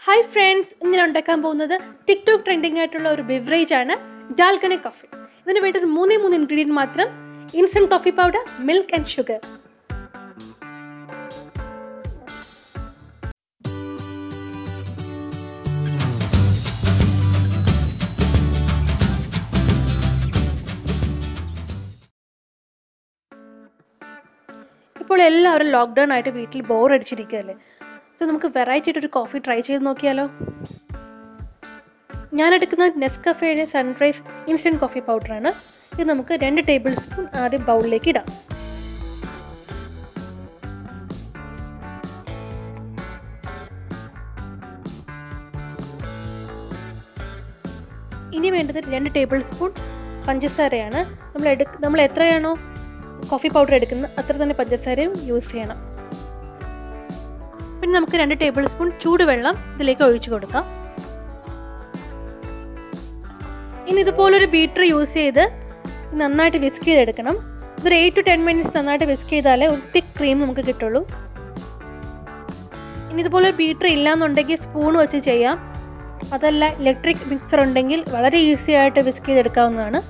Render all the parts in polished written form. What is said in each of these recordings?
Hi friends, ഇന്ന് ഞാൻ ഉണ്ടാക്കാൻ പോകുന്നത് ടിക്ടോക്ക് ട്രെൻഡിങ് ആയിട്ടുള്ള ഒരു ബെവറേജ് ആണ് ഡാൽഗണ കോഫി. ഇതിന് വേണ്ടത് മൂന്നേ ഇൻഗ്രീഡിയൻറ്റ് മാത്രം: instant coffee powder, milk and sugar. ഇപ്പോൾ എല്ലാവരും ലോക്ക്ഡൗൺ ആയിട്ട് വീട്ടിൽ ബോർ അടിച്ചിരിക്കുകയല്ലേ. സോ നമുക്ക് വെറൈറ്റി ആയിട്ടൊരു കോഫി ട്രൈ ചെയ്ത് നോക്കിയാലോ. ഞാൻ എടുക്കുന്നത് നെസ്കഫേയുടെ സൺറൈസ് ഇൻസ്റ്റൻറ്റ് കോഫി പൗഡറാണ്. ഇത് നമുക്ക് 2 ടേബിൾ സ്പൂൺ ആദ്യം ബൗളിലേക്ക് ഇടാം. ഇനി വേണ്ടത് 2 ടേബിൾ സ്പൂൺ പഞ്ചസാരയാണ്. നമ്മൾ എത്രയാണോ കോഫി പൗഡർ എടുക്കുന്നത് അത്ര തന്നെ പഞ്ചസാരയും യൂസ് ചെയ്യണം. പിന്നെ നമുക്ക് 2 ടേബിൾ സ്പൂൺ ചൂടുവെള്ളം ഇതിലേക്ക് ഒഴിച്ചു കൊടുക്കാം. ഇനി ഇതുപോലൊരു ബീറ്റർ യൂസ് ചെയ്ത് നന്നായിട്ട് വിസ്ക് ചെയ്തെടുക്കണം. ഇതൊരു 8 to 10 മിനിറ്റ്സ് നന്നായിട്ട് വിസ്ക് ചെയ്താലേ ഒരു തിക്ക് ക്രീം നമുക്ക് കിട്ടുള്ളൂ. ഇനി ഇതുപോലെ ബീറ്റർ ഇല്ലയെന്നുണ്ടെങ്കിൽ സ്പൂൺ വെച്ച് ചെയ്യാം. അതല്ല ഇലക്ട്രിക് മിക്സർ ഉണ്ടെങ്കിൽ വളരെ ഈസി ആയിട്ട് വിസ്ക് ചെയ്തെടുക്കാവുന്നതാണ്.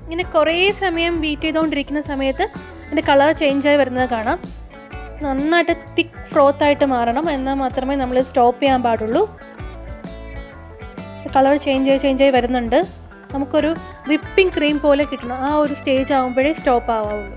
ഇങ്ങനെ കുറേ സമയം ബീറ്റ് ചെയ്തുകൊണ്ടിരിക്കുന്ന സമയത്ത് അതിൻ്റെ കളർ ചേഞ്ചായി വരുന്നത് കാണാം. നന്നായിട്ട് തിക്ക് ഫ്രോത്തായിട്ട് മാറണം, എന്നാൽ മാത്രമേ നമ്മൾ സ്റ്റോപ്പ് ചെയ്യാൻ പാടുള്ളൂ. കളർ ചേഞ്ചായി വരുന്നുണ്ട്. നമുക്കൊരു വിപ്പിംഗ് ക്രീം പോലെ കിട്ടണം. ആ ഒരു സ്റ്റേജ് ആകുമ്പോഴേ സ്റ്റോപ്പ് ആവുള്ളൂ.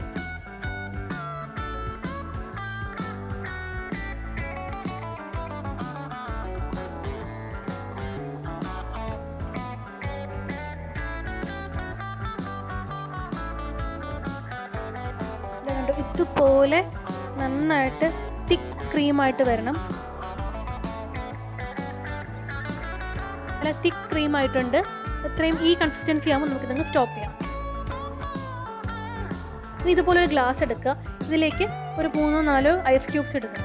ഇതുപോലെ നന്നായിട്ട് തിക്ക് ക്രീമായിട്ട് വരണം. നല്ല തിക്ക് ക്രീം ആയിട്ടുണ്ട്. അത്രയും ഈ കൺസിസ്റ്റൻസി ആകുമ്പോൾ നമുക്കിതങ്ങ് സ്റ്റോപ്പ് ചെയ്യാം. ഇനി ഇതുപോലെ ഒരു ഗ്ലാസ് എടുക്കുക. ഇതിലേക്ക് ഒരു 3-4 ഐസ് ക്യൂബ്സ് ഇടുക.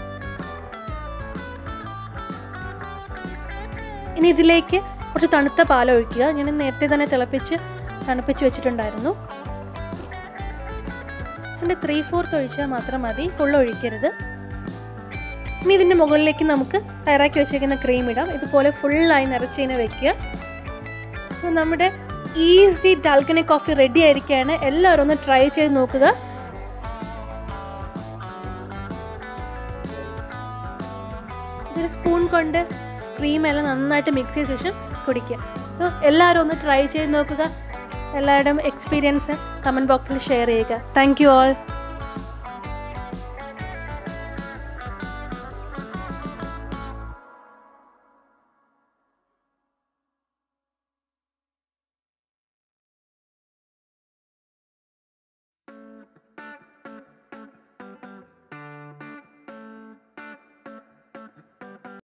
ഇനി ഇതിലേക്ക് കുറച്ച് തണുത്ത പാൽ ഒഴിക്കുക. ഞാൻ നേരത്തെ തന്നെ തണുപ്പിച്ച് വെച്ചിട്ടുണ്ടായിരുന്നു. ഇതിൻ്റെ 3/4 ഒഴിച്ചാൽ മാത്രം മതി, ഫുൾ ഒഴിക്കരുത്. ഇനി ഇതിൻ്റെ മുകളിലേക്ക് നമുക്ക് തയ്യാറാക്കി വെച്ചേക്കുന്ന ക്രീം ഇടാം. ഇതുപോലെ ഫുള്ളായി നിറച്ചതിനെ വെക്കുക. നമ്മുടെ ഈസി ഡാൽഗണ കോഫി റെഡി ആയിരിക്കുകയാണ്. എല്ലാവരും ഒന്ന് ട്രൈ ചെയ്ത് നോക്കുക. ഒരു സ്പൂൺ കൊണ്ട് ക്രീമെല്ലാം നന്നായിട്ട് മിക്സ് ചെയ്ത ശേഷം കുടിക്കുക. സോ എല്ലാവരും ഒന്ന് ട്രൈ ചെയ്ത് നോക്കുക. എല്ലാവരുടെയും എക്സ്പീരിയൻസ് കമൻറ്റ് ബോക്സിൽ ഷെയർ ചെയ്യുക. Thank you all.